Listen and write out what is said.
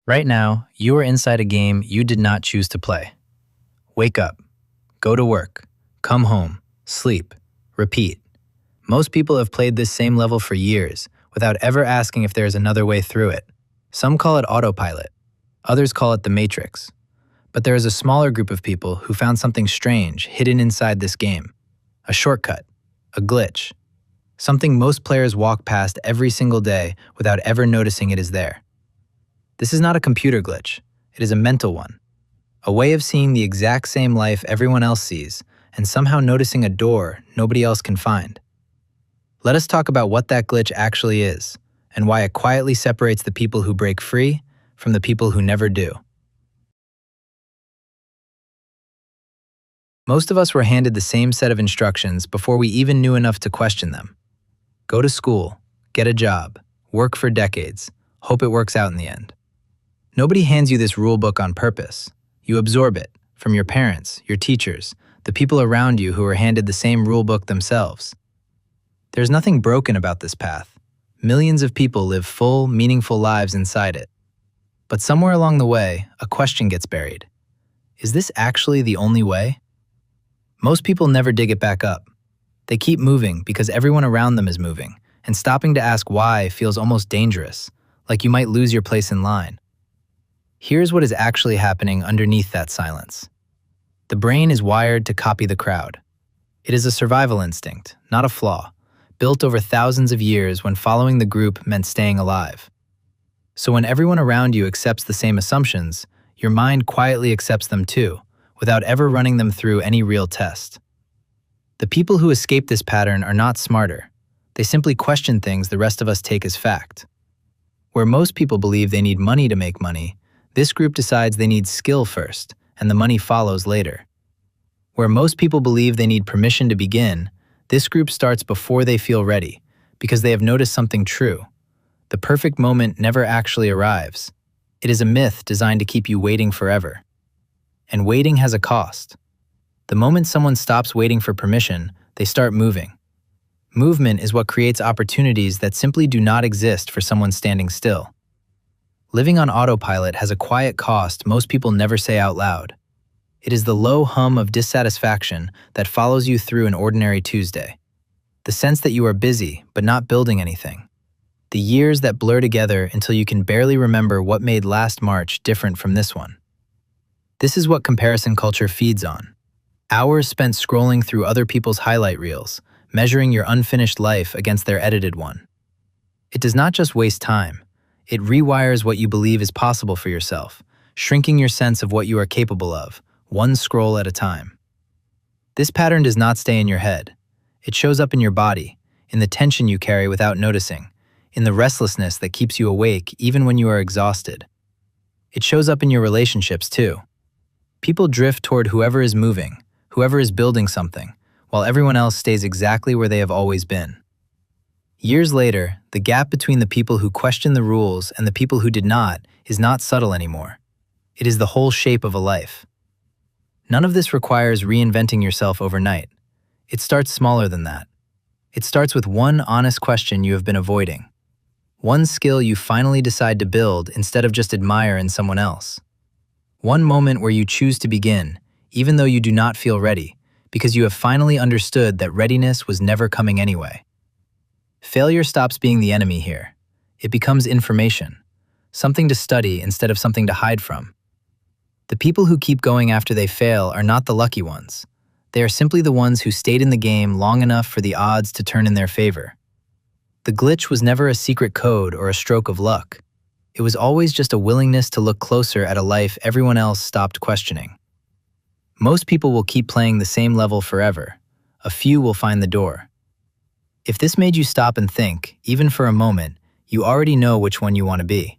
Right now, you are inside a game you did not choose to play. Wake up, go to work, come home, sleep, repeat. Most people have played this same level for years without ever asking if there is another way through it. Some call it autopilot, others call it the Matrix. But there is a smaller group of people who found something strange hidden inside this game. A shortcut, a glitch, something most players walk past every single day without ever noticing it is there. This is not a computer glitch, it is a mental one. A way of seeing the exact same life everyone else sees, and somehow noticing a door nobody else can find. Let us talk about what that glitch actually is, and why it quietly separates the people who break free from the people who never do. Most of us were handed the same set of instructions before we even knew enough to question them. Go to school, get a job, work for decades, hope it works out in the end. Nobody hands you this rule book on purpose. You absorb it from your parents, your teachers, the people around you who are handed the same rule book themselves. There's nothing broken about this path. Millions of people live full, meaningful lives inside it. But somewhere along the way, a question gets buried. Is this actually the only way? Most people never dig it back up. They keep moving because everyone around them is moving, and stopping to ask why feels almost dangerous, like you might lose your place in line. Here's what is actually happening underneath that silence. The brain is wired to copy the crowd. It is a survival instinct, not a flaw, built over thousands of years when following the group meant staying alive. So when everyone around you accepts the same assumptions, your mind quietly accepts them too, without ever running them through any real test. The people who escape this pattern are not smarter. They simply question things the rest of us take as fact. Where most people believe they need money to make money, this group decides they need skill first, and the money follows later. Where most people believe they need permission to begin, this group starts before they feel ready, because they have noticed something true. The perfect moment never actually arrives. It is a myth designed to keep you waiting forever. And waiting has a cost. The moment someone stops waiting for permission, they start moving. Movement is what creates opportunities that simply do not exist for someone standing still. Living on autopilot has a quiet cost most people never say out loud. It is the low hum of dissatisfaction that follows you through an ordinary Tuesday. The sense that you are busy but not building anything. The years that blur together until you can barely remember what made last March different from this one. This is what comparison culture feeds on. Hours spent scrolling through other people's highlight reels, measuring your unfinished life against their edited one. It does not just waste time. It rewires what you believe is possible for yourself, shrinking your sense of what you are capable of, one scroll at a time. This pattern does not stay in your head. It shows up in your body, in the tension you carry without noticing, in the restlessness that keeps you awake even when you are exhausted. It shows up in your relationships too. People drift toward whoever is moving, whoever is building something, while everyone else stays exactly where they have always been. Years later, the gap between the people who questioned the rules and the people who did not is not subtle anymore. It is the whole shape of a life. None of this requires reinventing yourself overnight. It starts smaller than that. It starts with one honest question you have been avoiding. One skill you finally decide to build instead of just admire in someone else. One moment where you choose to begin, even though you do not feel ready, because you have finally understood that readiness was never coming anyway. Failure stops being the enemy here. It becomes information, something to study instead of something to hide from. The people who keep going after they fail are not the lucky ones. They are simply the ones who stayed in the game long enough for the odds to turn in their favor. The glitch was never a secret code or a stroke of luck. It was always just a willingness to look closer at a life everyone else stopped questioning. Most people will keep playing the same level forever. A few will find the door. If this made you stop and think, even for a moment, you already know which one you want to be.